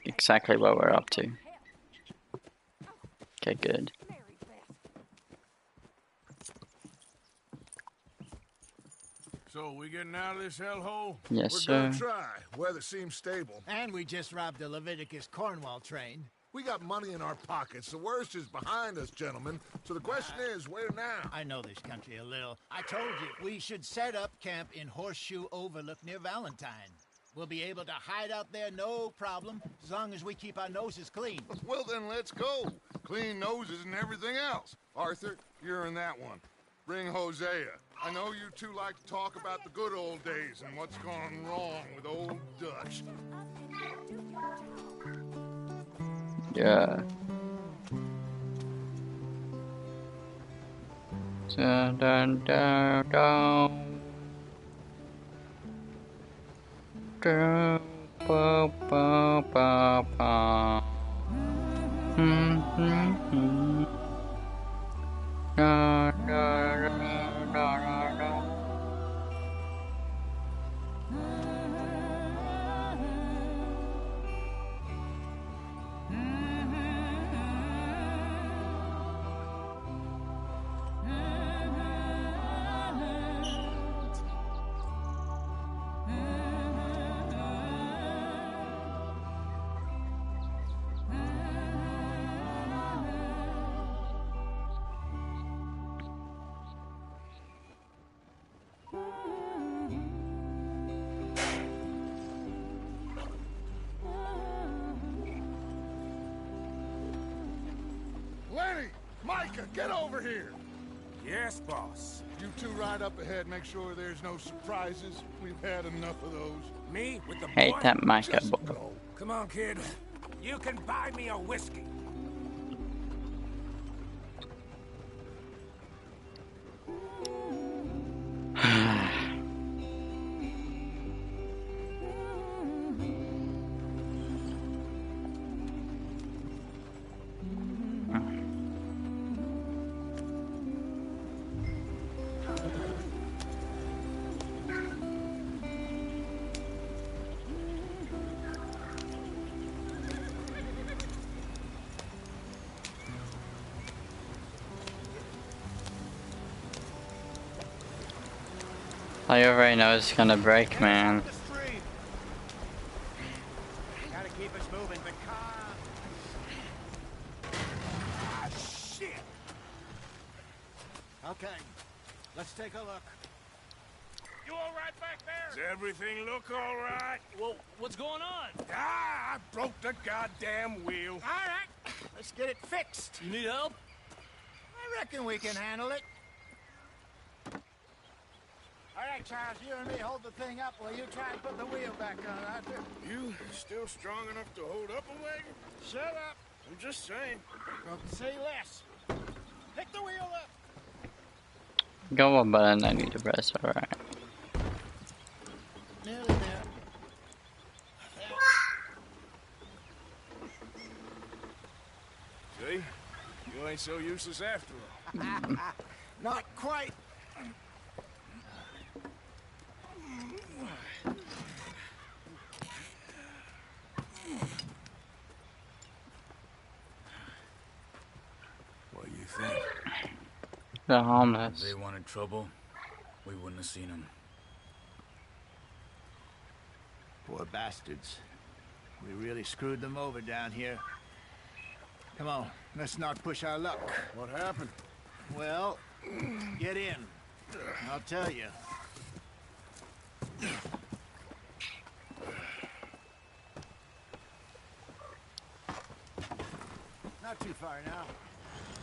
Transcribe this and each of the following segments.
Exactly what we're up to. Okay, good. So, we getting out of this hellhole? Yes, We're sir. gonna try. Weather seems stable. And we just robbed the Leviticus Cornwall train. We got money in our pockets. The worst is behind us, gentlemen. So the question is, where now? I know this country a little. I told you, we should set up camp in Horseshoe Overlook near Valentine. We'll be able to hide out there no problem, as long as we keep our noses clean. Well, then let's go. Clean noses and everything else. Arthur, you're in that one. Bring Hosea. I know you two like to talk about the good old days and what's gone wrong with old Dutch. Yeah. Dun, dun, dun, dun. Dun, ba, ba, ba, ba. Da, da, da, da, da. Lenny! Micah, get over here! Yes, boss. You two ride up ahead, make sure there's no surprises. We've had enough of those. Me with the Hate boy? that Micah Just boy. go. Come on, kid. You can buy me a whiskey. I already know it's gonna break, man. The stream. Gotta keep us moving, but calm. Ah, shit! Okay, let's take a look. You all right back there? Does everything look all right? Well, what's going on? Ah, I broke the goddamn wheel. All right, let's get it fixed. You need help? I reckon we can handle it. All right, Charles, you and me hold the thing up while you try and put the wheel back on, Arthur. You still strong enough to hold up a wagon? Shut up. I'm just saying. Don't say less. Pick the wheel up. Go what button I need to press, alright. Nearly there. See? You ain't so useless after all. Not quite. What do you think? The If homeless. they wanted trouble, we wouldn't have seen them. Poor bastards. We really screwed them over down here. Come on, let's not push our luck. What happened? Well, get in. I'll tell you. Not too far now.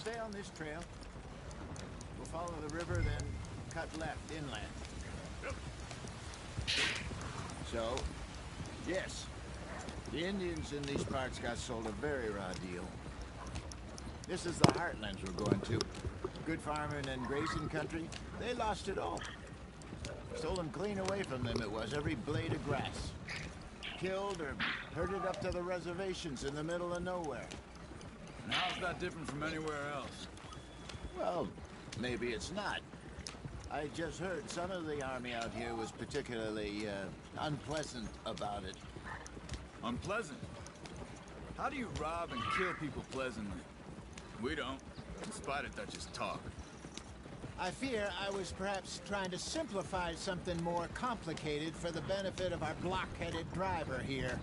Stay on this trail. We'll follow the river, then cut left inland. So, yes, the Indians in these parts got sold a very raw deal. This is the heartlands we're going to. Good farming and grazing country, they lost it all. Stolen clean away from them it was, every blade of grass. Killed or herded up to the reservations in the middle of nowhere. And how's that different from anywhere else? Well, maybe it's not. I just heard some of the army out here was particularly unpleasant about it. Unpleasant? How do you rob and kill people pleasantly? We don't, in spite of Dutch's talk. I fear I was perhaps trying to simplify something more complicated for the benefit of our block-headed driver here.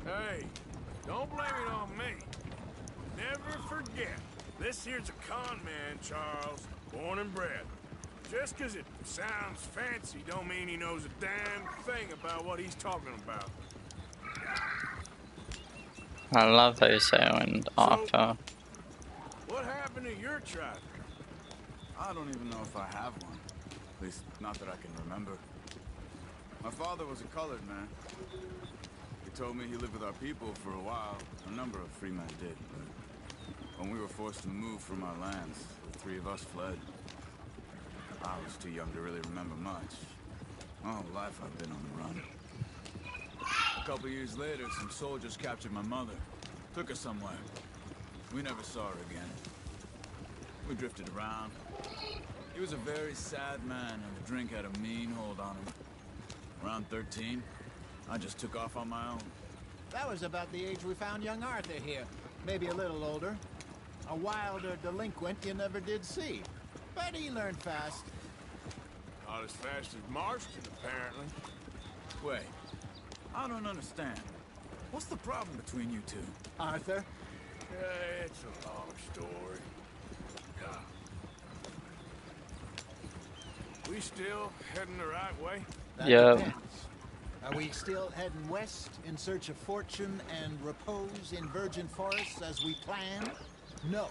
Hey, don't blame it on me. Never forget, this here's a con man, Charles, born and bred. Just 'cause it sounds fancy don't mean he knows a damn thing about what he's talking about. I love those saying Arthur. What happened to your tribe? I don't even know if I have one. At least, not that I can remember. My father was a colored man. He told me he lived with our people for a while. A number of free men did, but when we were forced to move from our lands, the three of us fled. I was too young to really remember much. My whole life I've been on the run. A couple years later, some soldiers captured my mother. Took her somewhere. We never saw her again. We drifted around. He was a very sad man, and the drink had a mean hold on him. Around 13, I just took off on my own. That was about the age we found young Arthur here. Maybe a little older. A wilder delinquent you never did see. But he learned fast. Not as fast as Marston, apparently. Wait, I don't understand. What's the problem between you two? Arthur? Yeah, it's a long story. Yeah. We still heading the right way? That Yeah. depends. Are we still heading west in search of fortune and repose in virgin forests as we planned? No.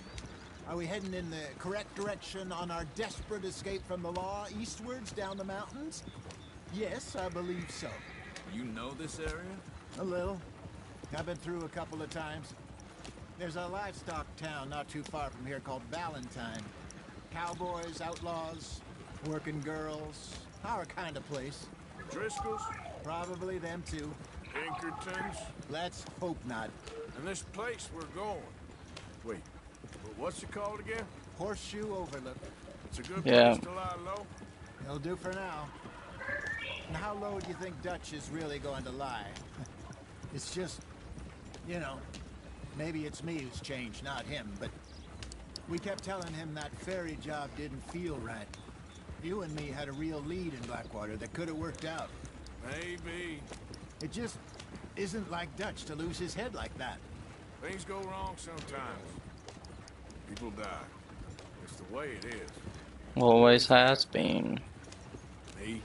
Are we heading in the correct direction on our desperate escape from the law eastwards down the mountains? Yes, I believe so. You know this area? A little. I've been through a couple of times. There's a livestock town not too far from here called Valentine. Cowboys, outlaws, working girls, our kind of place. Driscoll's? Probably them too. Pinkertons? Let's hope not. And this place we're going. Wait, what's it called again? Horseshoe Overlook. It's a good Yeah. place to lie low. It'll do for now. And how low do you think Dutch is really going to lie? It's just, you know, maybe it's me who's changed, not him, but we kept telling him that ferry job didn't feel right. You and me had a real lead in Blackwater that could have worked out. Maybe. It just isn't like Dutch to lose his head like that. Things go wrong sometimes. People die. It's the way it is. Always has been. Me,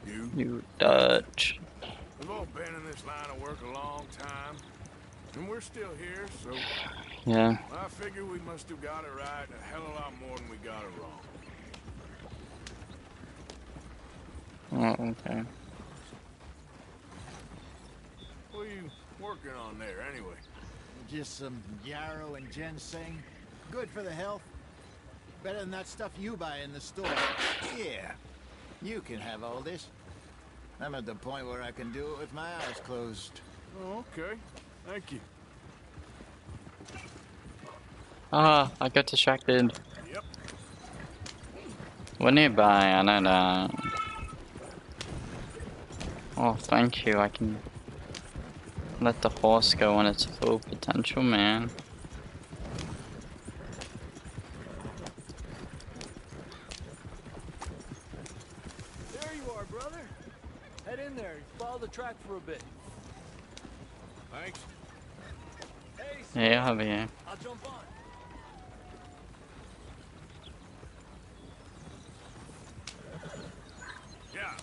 you. You Dutch. We've all been in this line of work a long time. And we're still here, so Yeah. I figure we must have got it right a hell of a lot more than we got it wrong. Oh, okay. What are you working on there, anyway? Just some yarrow and ginseng. Good for the health. Better than that stuff you buy in the store. Yeah, you can have all this. I'm at the point where I can do it with my eyes closed. Oh, okay. Thank you. Ah, I got distracted. Yep. We're nearby, I know that. Oh, thank you. I can let the horse go on its full potential, man. There you are, brother. Head in there and follow the track for a bit. Thanks. Hey, Yeah, I'll be here. I'll jump on. Yeah.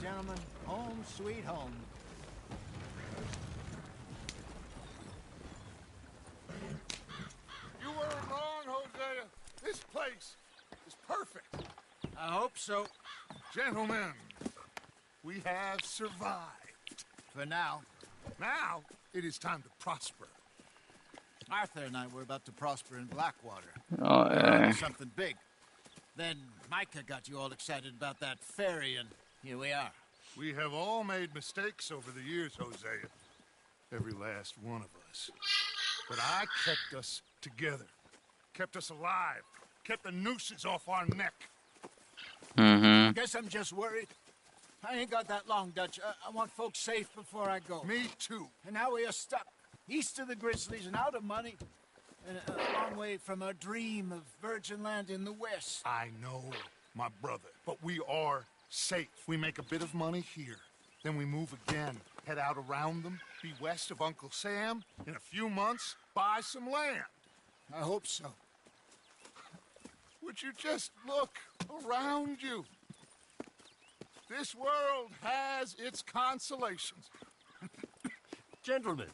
gentlemen. Home sweet home. You weren't wrong, Hosea. This place is perfect. I hope so. Gentlemen, we have survived. For now. Now, it is time to prosper. Arthur and I were about to prosper in Blackwater. Oh, We're on to something big. Then Micah got you all excited about that ferry, and here we are. We have all made mistakes over the years, Hosea. Every last one of us. But I kept us together. Kept us alive. Kept the nooses off our neck. Mm-hmm. Guess I'm just worried. I ain't got that long, Dutch. I want folks safe before I go. Me too. And now we are stuck. East of the Grizzlies and out of money. And a long way from our dream of virgin land in the west. I know, my brother. But we are safe. We make a bit of money here. Then we move again. Head out around them. Be west of Uncle Sam. In a few months, buy some land. I hope so. Would you just look around you? This world has its consolations. Gentlemen,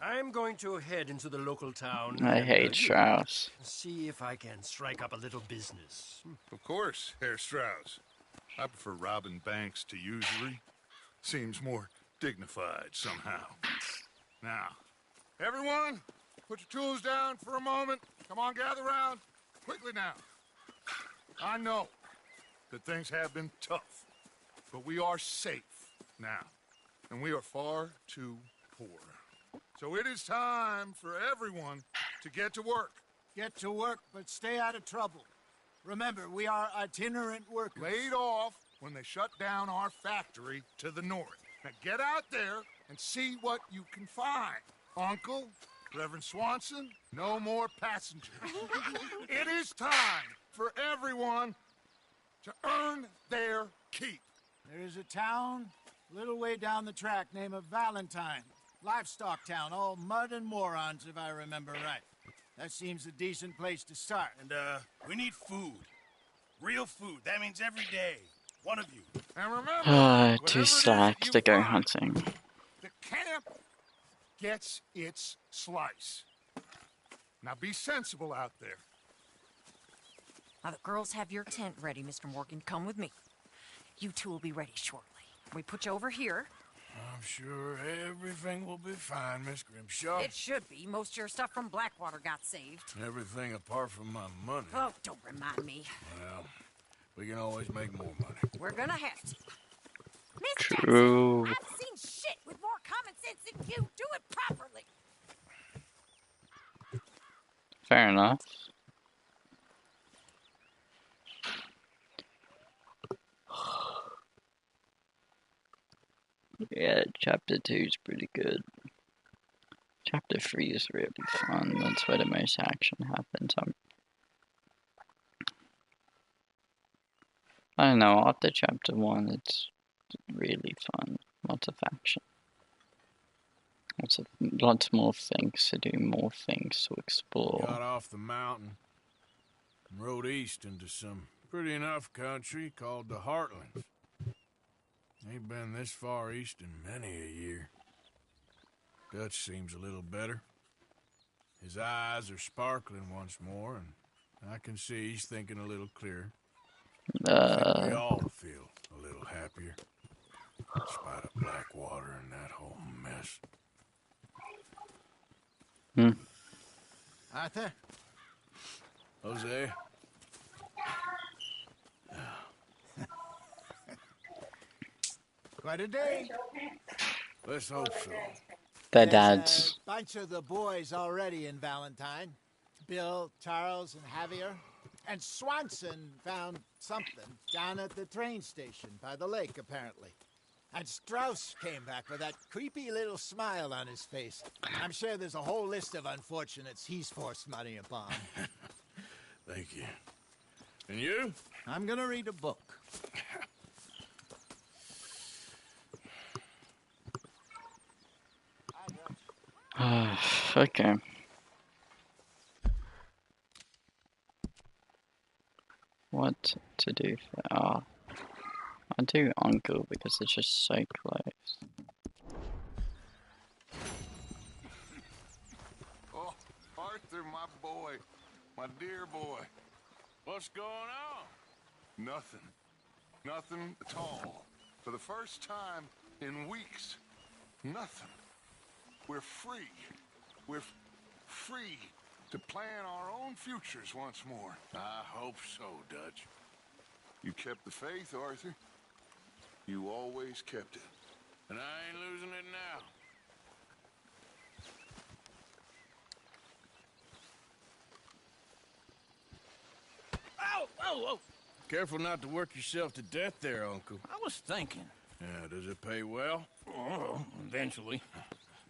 I'm going to head into the local town. I and, hate Strauss. see if I can strike up a little business. Of course, Herr Strauss. I prefer robbing banks to usury. Seems more dignified somehow. Now, everyone, put your tools down for a moment. Come on, gather round. Quickly now. I know that things have been tough, but we are safe now, and we are far too poor. So it is time for everyone to get to work. Get to work, but stay out of trouble. Remember, we are itinerant workers. Laid off when they shut down our factory to the north. Now get out there and see what you can find. Uncle, Reverend Swanson, no more passengers. It is time for everyone to earn their keep. There is a town a little way down the track named Valentine. Livestock town, all mud and morons, if I remember right. That seems a decent place to start. And, we need food. Real food. That means every day. One of you. And remember, whatever it Too is slack that you to go find, hunting. the camp gets its slice. Now be sensible out there. Now the girls have your tent ready, Mr. Morgan. Come with me. You two will be ready shortly. We put you over here. I'm sure everything will be fine, Miss Grimshaw. It should be. Most of your stuff from Blackwater got saved. Everything apart from my money. Oh, don't remind me. Well, we can always make more money. We're gonna have to. Miss True. Jackson, I've seen shit with more common sense than you. Do it properly. Fair enough. Yeah, chapter 2 is pretty good. Chapter 3 is really fun. That's where the most action happens. I don't know, after chapter 1 it's really fun. Lots of action. Lots more things to do, more things to explore. Got off the mountain and rode east into some pretty enough country called the Heartlands. Ain't been this far east in many a year. Dutch seems a little better. His eyes are sparkling once more, and I can see he's thinking a little clearer. I think we all feel a little happier, in spite of Blackwater and that whole mess. Arthur? Jose? Quite a day. Let's hope so. Their There's dads. a bunch of the boys already in Valentine. Bill, Charles, and Javier. And Swanson found something down at the train station by the lake, apparently. And Strauss came back with that creepy little smile on his face. I'm sure there's a whole list of unfortunates he's forced money upon. Thank you. And you? I'm gonna read a book. Okay. What to do for I do Uncle because it's just so close. Oh, Arthur, my boy. My dear boy. What's going on? Nothing. Nothing at all. For the first time in weeks. Nothing. We're free. We're free to plan our own futures once more. I hope so, Dutch. You kept the faith, Arthur. You always kept it. And I ain't losing it now. Ow! Whoa, whoa! Careful not to work yourself to death there, Uncle. I was thinking. Yeah, does it pay well? Oh, eventually.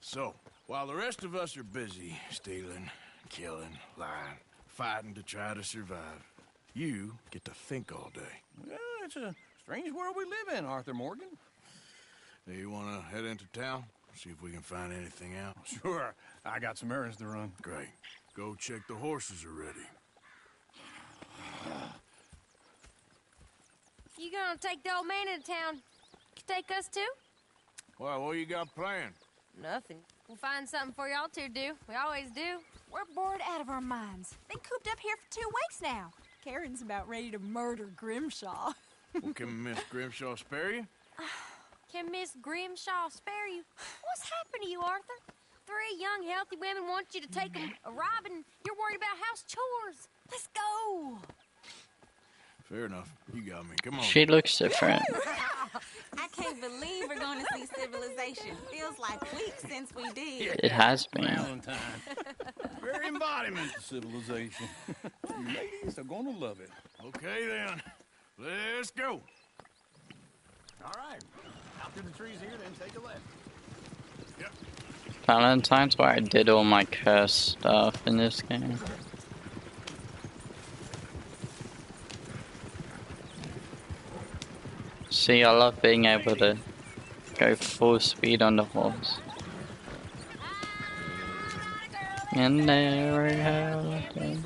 So, while the rest of us are busy stealing, killing, lying, fighting to try to survive, you get to think all day. Well, it's a strange world we live in, Arthur Morgan. Do you want to head into town? See if we can find anything out? Sure, I got some errands to run. Great. Go check the horses are ready. You gonna take the old man into town? Take us too? Well, what you got planned? Nothing. We'll find something for y'all to do. We always do. We're bored out of our minds. Been cooped up here for 2 weeks now. Karen's about ready to murder Grimshaw. Well, can Miss Grimshaw spare you? Can Miss Grimshaw spare you? What's happened to you, Arthur? 3 young, healthy women want you to take them a robbing. You're worried about house chores. Let's go. Fair enough. You got me. Come on. She looks different. I can't believe we're going to see civilization. Feels like weeks since we did. It has been. Valentine. Very embodiment of civilization. Ladies are gonna love it. Okay, then. Let's go. All right. Out through the trees here, then take a left. Yep. Valentine's where I did all my curse stuff in this game. See, I love being able to go full speed on the horse. And there it happened.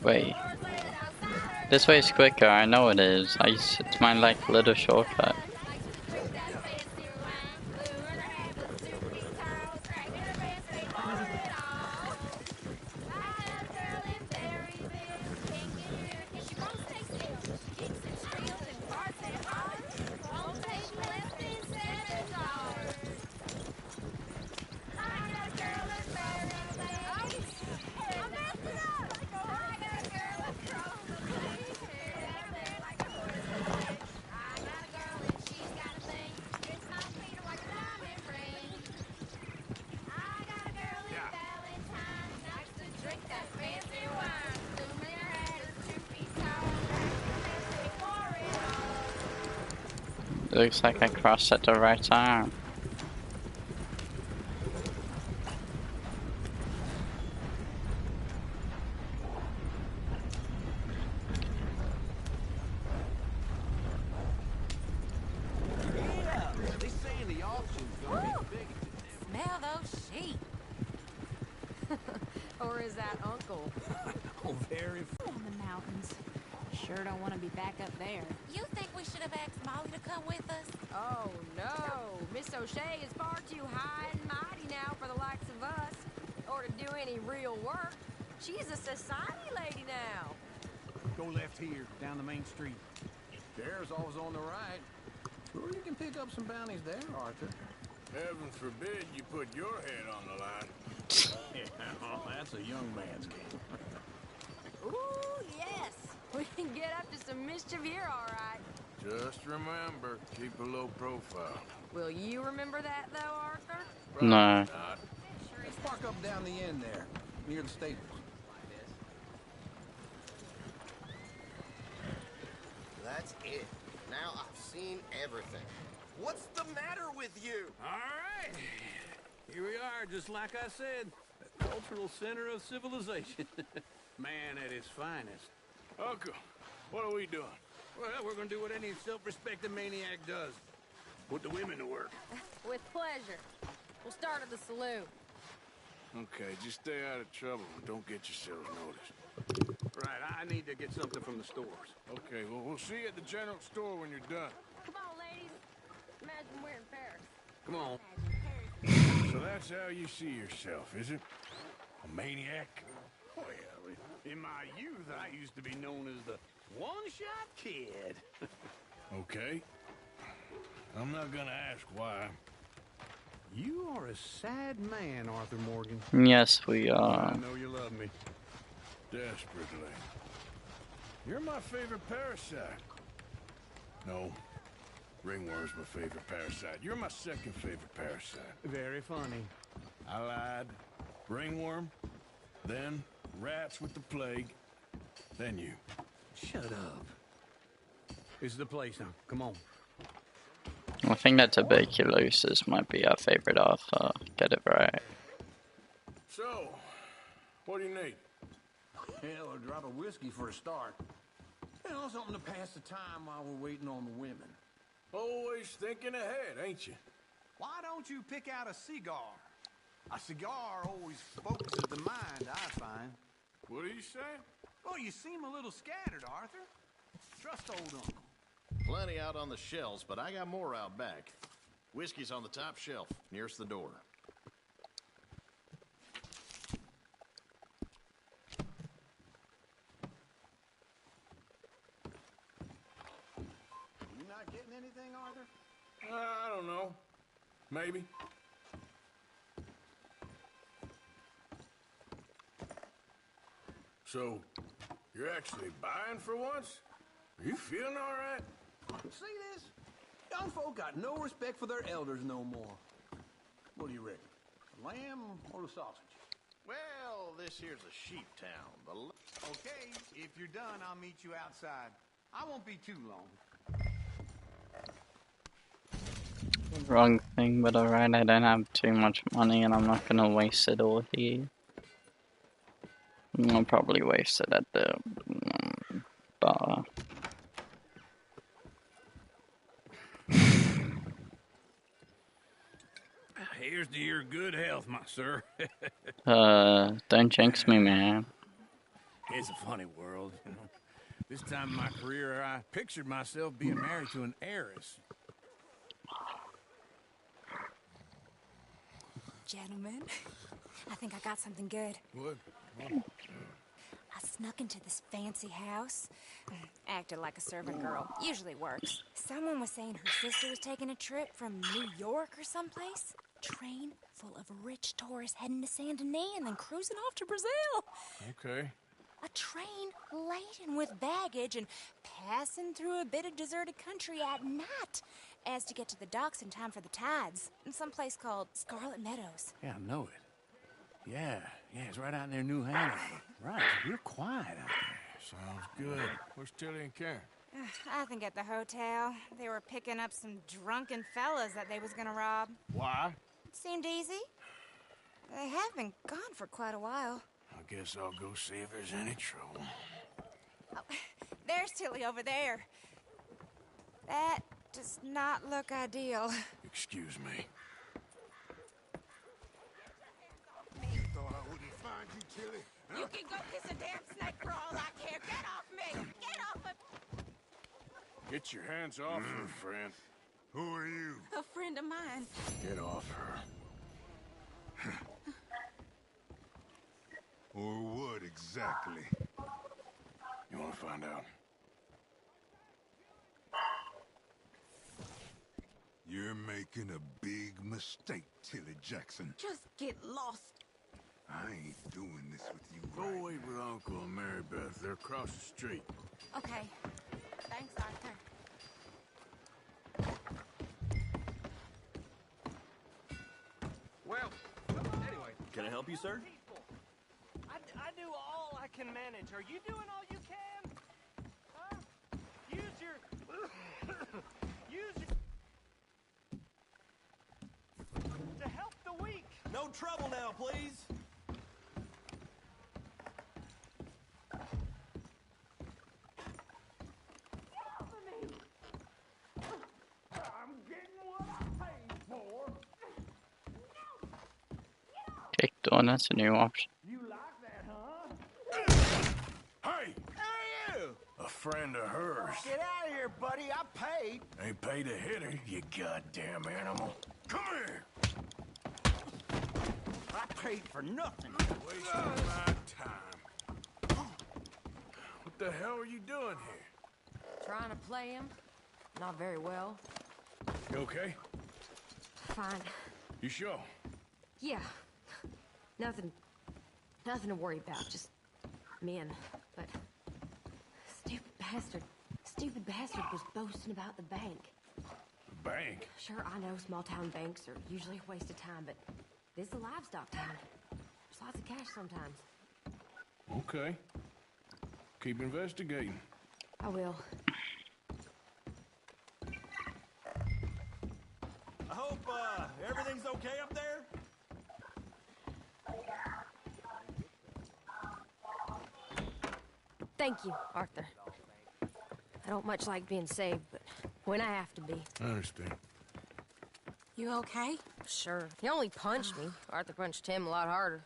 Wait. This way is quicker, I know it is. It's my like little shortcut. Looks like I crossed at the right time. They saying the auction's gonna be big. Smell those sheep. Or is that Uncle? Oh, very. On the mountains. Sure don't want to be back up there. You think we should have asked Molly to come with us? Oh, no. Miss O'Shea is far too high and mighty now for the likes of us, or to do any real work. She's a society lady now. Go left here, down the main street. There's always on the right. Sure, you can pick up some bounties there, Arthur. Heaven forbid you put your head on the line. Yeah, that's a young man's game. Ooh, yes. We can get up to some mischief here, all right. Just remember, keep a low profile. Will you remember that, though, Arthur? No. Not. Let's park up down the end there, near the stables. That's it. Now I've seen everything. What's the matter with you? All right. Here we are, just like I said. The cultural center of civilization. Man at his finest. Uncle, what are we doing? Well, we're gonna do what any self-respecting maniac does. Put the women to work. With pleasure. We'll start at the saloon. Okay, just stay out of trouble and don't get yourselves noticed. Right, I need to get something from the stores. Okay, well, we'll see you at the general store when you're done. Come on, ladies. Imagine we're in Paris. Come on. So that's how you see yourself, is it? A maniac? Well, in my youth, I used to be known as the one-shot kid. Okay. I'm not gonna ask why. You are a sad man, Arthur Morgan. Yes, we are. I know you love me. Desperately. You're my favorite parasite. No. Ringworm's my favorite parasite. You're my second favorite parasite. Very funny. I lied. Ringworm, then rats with the plague, then you. Shut up. This is the place now. Come on. I think that tuberculosis might be our favorite author. Get it right. So, what do you need? Hell, a drop of whiskey for a start. You know, something to pass the time while we're waiting on the women. Always thinking ahead, ain't you? Why don't you pick out a cigar? A cigar always focuses the mind, I find. What are you saying? Well, you seem a little scattered, Arthur. Trust old uncle. Plenty out on the shelves, but I got more out back. Whiskey's on the top shelf, nearest the door. You not getting anything, Arthur? I don't know. Maybe. So, you're actually buying for once? Are you feeling all right? See this? Young folk got no respect for their elders no more. What do you reckon? The lamb or the sausage? Well, this here's a sheep town. Okay, if you're done, I'll meet you outside. I won't be too long. Wrong thing, but alright, I don't have too much money and I'm not gonna waste it all here. I'll probably waste it at the bar. Here's to your good health, my sir. Don't jinx me, man. It's a funny world, you know. This time in my career, I pictured myself being married to an heiress. Gentlemen, I think I got something good. What? I snuck into this fancy house. Acted like a servant girl. Usually works. Someone was saying her sister was taking a trip from New York or someplace. Train full of rich tourists heading to Saint Denis and then cruising off to Brazil. Okay. A train laden with baggage and passing through a bit of deserted country at night as to get to the docks in time for the tides in some place called Scarlet Meadows. Yeah, I know it. Yeah, it's right out near New Haven. Right, real quiet out there. Sounds good. Where's Tilly and Karen? I think at the hotel. They were picking up some drunken fellas that they was gonna rob. Why? It seemed easy. They have been gone for quite a while. I guess I'll go see if there's any trouble. Oh, there's Tilly over there. That does not look ideal. Excuse me. Thought I wouldn't find you, Tilly. You can go kiss a damn snake for all I care. Get off me! Get off of... Get your hands off her, friend. Who are you? A friend of mine. Get off her. Or what exactly? You want to find out? You're making a big mistake, Tilly Jackson. Just get lost. I ain't doing this with you Go right wait with Uncle and Mary Beth. They're across the street. Okay. Thanks, Arthur. Well, anyway. Can I help you, sir? I do all I can manage. Are you doing all you can? Huh? Use your... to help the weak. No trouble now, please. I'm getting what I paid for. Kick door, that's a new option. You like that, huh? Hey! Hey, you! A friend of hers. Get out of here, buddy. I paid. Ain't paid to hit her, you goddamn animal. Come here! I paid for nothing. Wasting my time. What the hell are you doing here? Trying to play him. Not very well. You okay? Fine. You sure? Yeah. Nothing to worry about. Just men. But stupid bastard was boasting about the bank. The bank? Sure, I know small town banks are usually a waste of time, but this is a livestock town. There's lots of cash sometimes. Okay. Keep investigating. I will. I hope, everything's okay up there? Thank you, Arthur. I don't much like being saved, but when I have to be. I understand. You okay? Sure. He only punched me. Arthur punched him a lot harder.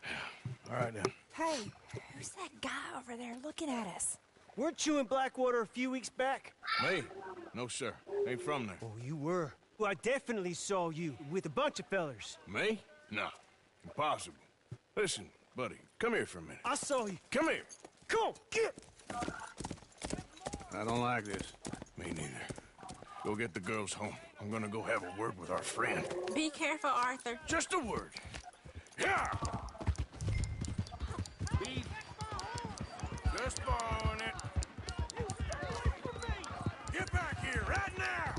All right, then. Hey, who's that guy over there looking at us? Weren't you in Blackwater a few weeks back? Me? No, sir. Ain't from there. Oh, you were. Well, I definitely saw you with a bunch of fellers. Me? No. Impossible. Listen, buddy, come here for a minute. I saw you. Come here. Come on, get! I don't like this. Me neither. Go get the girls home. I'm gonna go have a word with our friend. Be careful, Arthur. Just a word. Yeah! Just borrowing it. Get back here right now!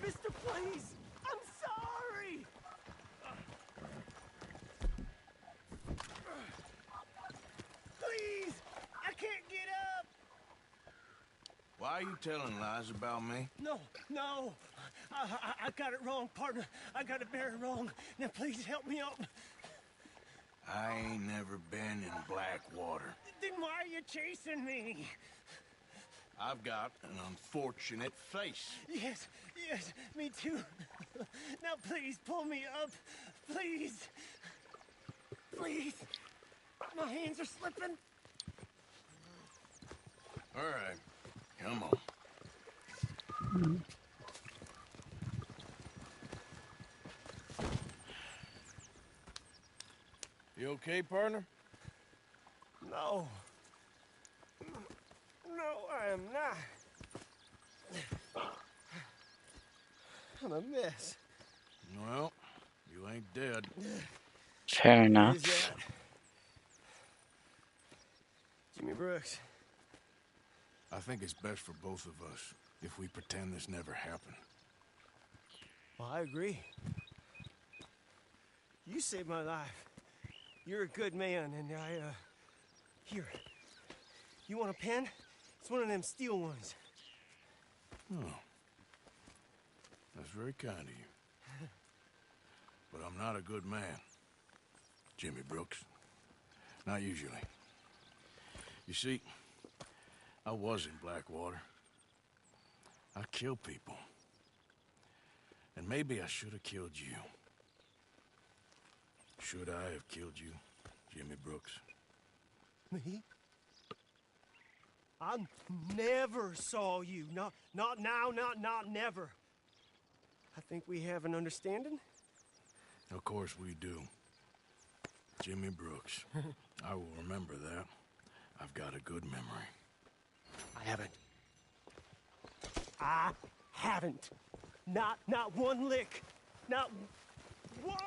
Mister, please! I'm sorry! Please! I can't get up! Why are you telling lies about me? No. I got it wrong, partner. I got it very wrong. Now please help me up. I ain't never been in Blackwater. Then why are you chasing me? I've got an unfortunate face. Yes, me too. Now please pull me up. Please. My hands are slipping. All right, come on. You okay, partner? No, I am not. I'm a mess. Well, you ain't dead. Fair enough. Is that Jimmy Brooks? I think it's best for both of us if we pretend this never happened. Well, I agree. You saved my life. You're a good man, and here. You want a pen? It's one of them steel ones. Oh. That's very kind of you. But I'm not a good man, Jimmy Brooks. Not usually. You see, I was in Blackwater. I killed people. And maybe I should have killed you. Should I have killed you, Jimmy Brooks? Me? I never saw you. Not now, not never. I think we have an understanding. Of course we do. Jimmy Brooks. I will remember that. I've got a good memory. I haven't. Not one lick. Not 1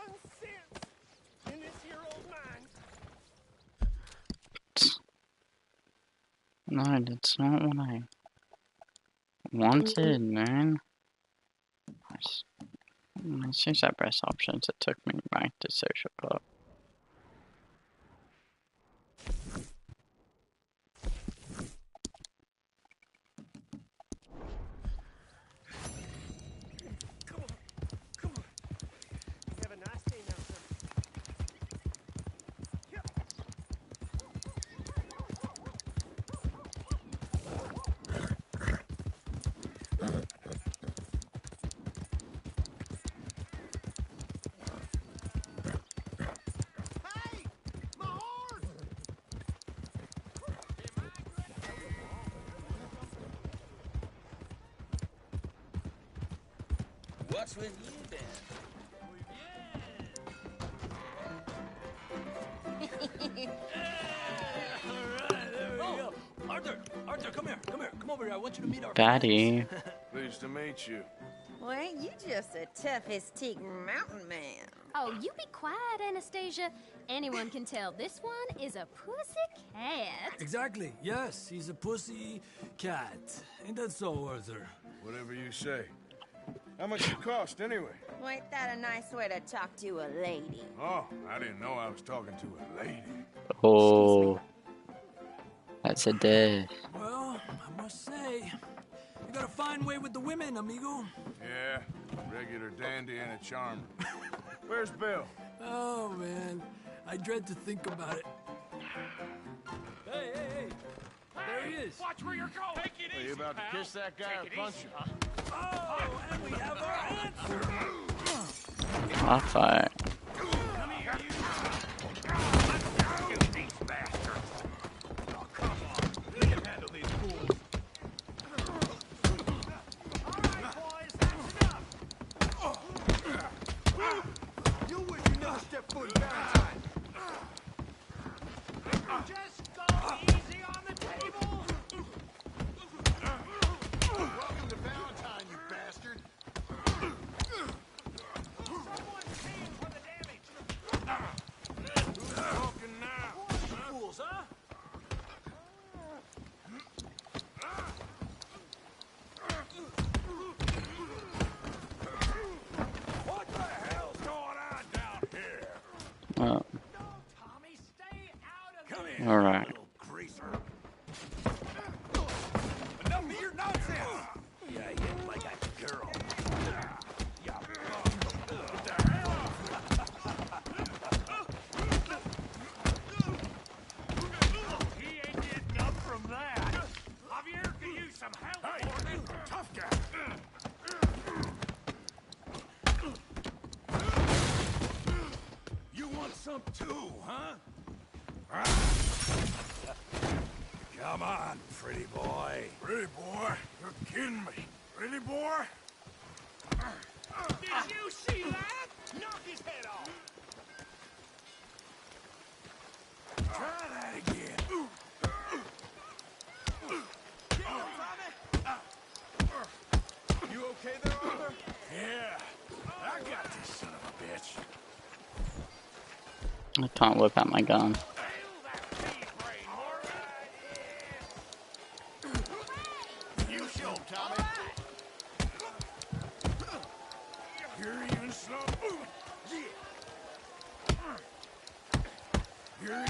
cent in this here old mine. No, that's not what I wanted, man. Let's use that press options. It took me back to social club. What's with you then? Arthur, come here. Come over here. I want you to meet our Daddy. Pleased to meet you. Well, ain't you just the toughest teak mountain man? Oh, you be quiet, Anastasia. Anyone can tell this one is a pussy cat. Exactly. Yes, he's a pussy cat. Ain't that so, Arthur? Whatever you say. How much it cost, anyway? Well, ain't that a nice way to talk to a lady? Oh, I didn't know I was talking to a lady. Oh. That's a dish. Well, I must say, you got a fine way with the women, amigo. Yeah, regular dandy and a charmer. Where's Bill? Oh, man. I dread to think about it. Hey. There he is. Watch where you're going. Take it easy, Are you about to kiss that guy or punch him? Oh, and we have our answer. Hot fire. Come here, you. You these bastards. Oh, come on. We can handle these fools. All right, boys, that's enough. You wish you never stepped foot in Valentine. Just go easy on the table. Welcome to Valentine, you bastard. Someone's paying for the damage. Who's talking now? Fools, huh? What the hell's going on down here? Oh. Tommy, stay out of Come here. All right. Little greaser. Enough of your nonsense. Yeah, you hit like a girl. Yeah, what the hell? He ain't getting up from that. Javier could use some help. Hey, tough guy. You want some too, huh? Come on, pretty boy. Pretty boy? You're kidding me. Pretty boy? Did you see that? Knock his head off. Try that again. You okay there, Arthur? Yeah. I got this son of a bitch. I can't whip out my gun. You show him, Tommy. You're even slow. Yeah. You're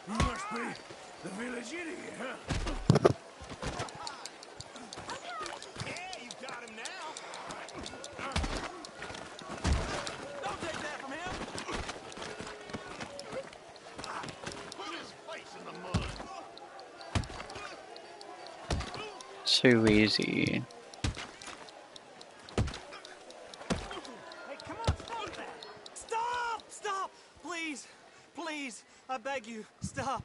You must be the village idiot, huh? Yeah, you got him now. Don't take that from him. Put his face in the mud. Too easy. Hey, come on, stop that! Stop! Please, I beg you, stop.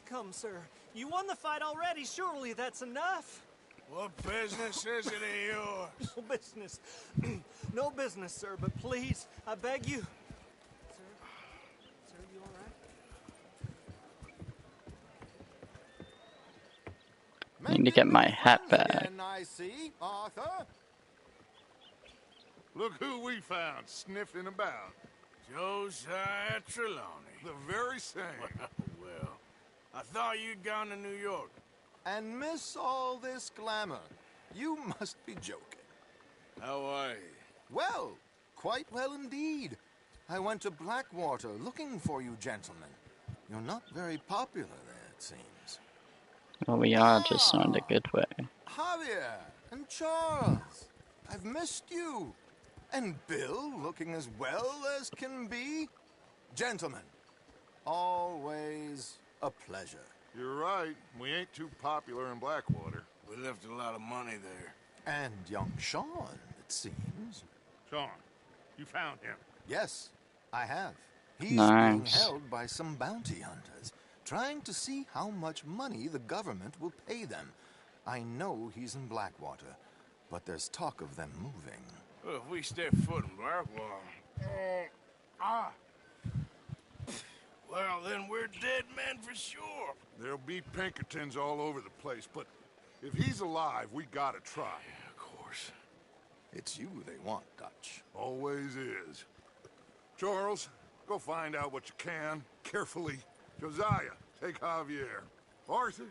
Come, sir. You won the fight already. Surely that's enough. What business is it of yours? No business. No business, sir, but please, I beg you. Sir, you all right? I need to get my hat back. Again, I see, Arthur. Look who we found sniffing about. Josiah Trelawney. The very same. Well, I thought you'd gone to New York. And miss all this glamour. You must be joking. How are you? Well, quite well indeed. I went to Blackwater looking for you gentlemen. You're not very popular there, it seems. Well, we are just on a good way. Javier and Charles, I've missed you. And Bill looking as well as can be. Gentlemen, always a pleasure. You're right. We ain't too popular in Blackwater. We left a lot of money there. And young Sean, it seems. Sean, you found him. Yes, I have. He's being Nice. held by some bounty hunters. trying to see how much money the government will pay them. I know he's in Blackwater, but there's talk of them moving. Well, if we step foot in Blackwater... Well, then we're dead men for sure. There'll be Pinkertons all over the place, but if he's alive, we gotta try. Yeah, of course. It's you they want, Dutch. Always is. Charles, go find out what you can, carefully. Josiah, take Javier. Arthur,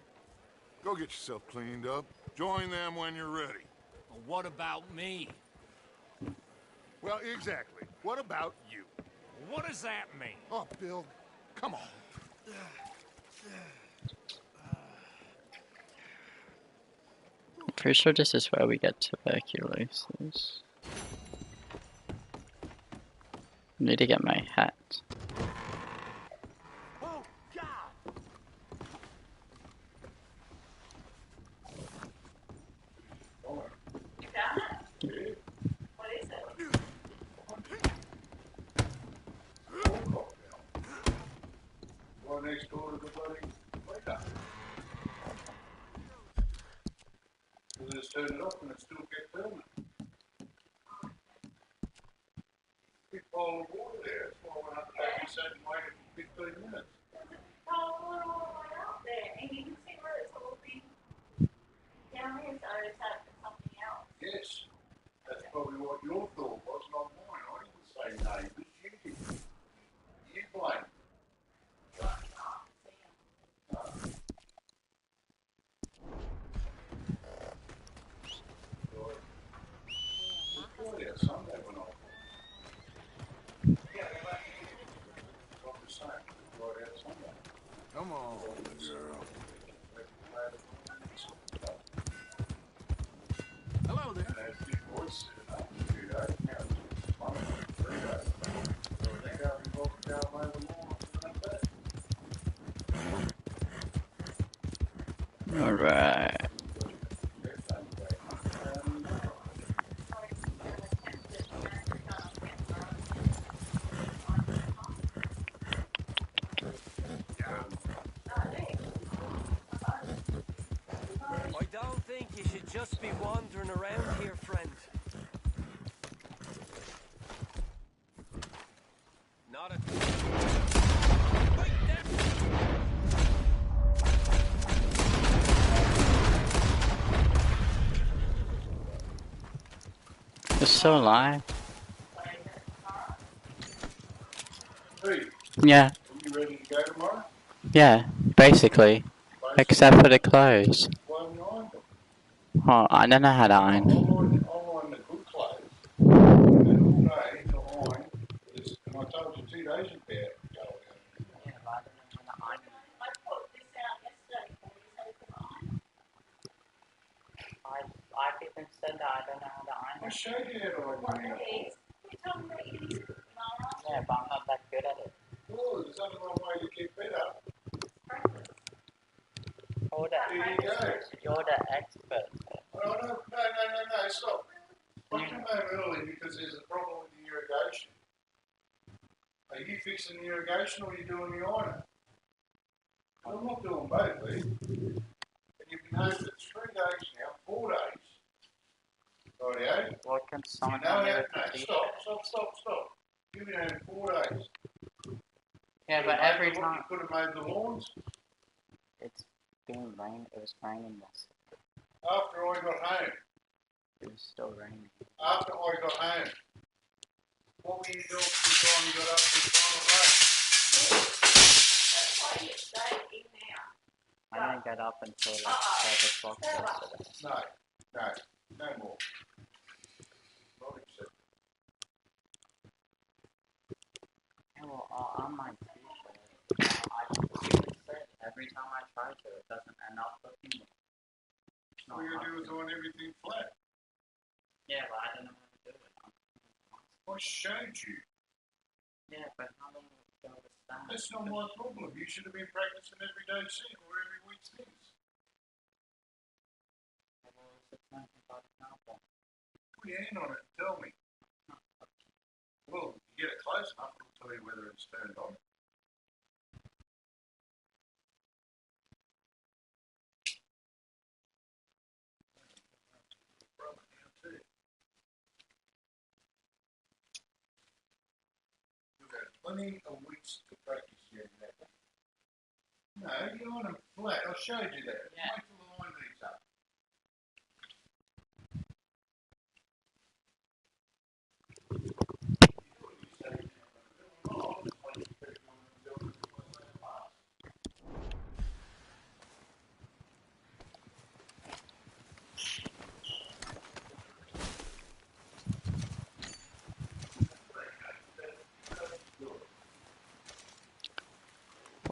go get yourself cleaned up. Join them when you're ready. Well, what about me? Well, exactly. What about you? What does that mean? Oh, Bill, come on. Pretty sure this is where we get tuberculosis. Need to get my hat. Oh, God! You found it? What is it? Right next door to the bloody playground. We'll just turn it off and it still get filming. We follow the water there, that's why I went up there and sat and waited for 15 minutes. Oh, right out there. And you can see where it's all been down here, so it's had something else. Yes, that's probably what your thought was, not mine. I didn't say neighbours, you did. You blame. Sunday when I Come on, girl. Hello there. Alright. I don't think you should just be wandering around here, friend. Not a... Right there. It's still alive. Hey, Yeah. are you ready to go tomorrow? Yeah, basically. Except for the clothes. Why haven't you ironed them? Oh, I don't know how to iron. I'll iron the good clothes. And all day to iron is, and I told you 2 days ago, go out. Yeah, but I don't know how to iron. I put this out yesterday for you, so you can iron. I even said that I don't know how to iron. I showed you how to iron. Please. You told me that you did. Yeah, but I'm not that good at it. Oh, there's only one way to get better. You're the expert. No, stop. I come home early because there's a problem with the irrigation. Are you fixing the irrigation or are you doing the ironing? I'm not doing both, Lee. And you've been home for 3 days now, 4 days. Rightio? What can someone No, tell me no, with the stop. You've been home 4 days. Yeah, but every time You could have made the lawns. it's been rain, it was raining yesterday. After I got home. It was still raining. After I got home. What were you doing from the time you got up to the final day? That's why you stayed in there. I didn't get up until like 12 o'clock yesterday. No more. Not acceptable. Yeah, well, on my t-shirt, I completely said every time I try to, it doesn't end up looking good. All you do is on everything flat. Yeah, but I don't know how to do it. I showed you. Yeah, but how long ago was that? That's not my problem. You should have been practicing every day since or every week since. Put your hand on it and tell me. Well, if you get it close enough, it'll tell you whether it's turned on. plenty of weeks to practice here. No, you want them flat. I showed you that. Yeah. Wait till I line these up.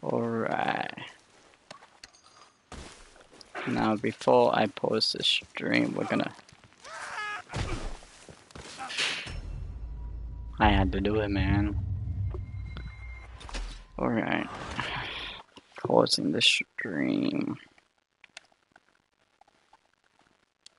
Alright. Now before I post the stream, we're gonna... I had to do it, man. Alright. Pausing the stream.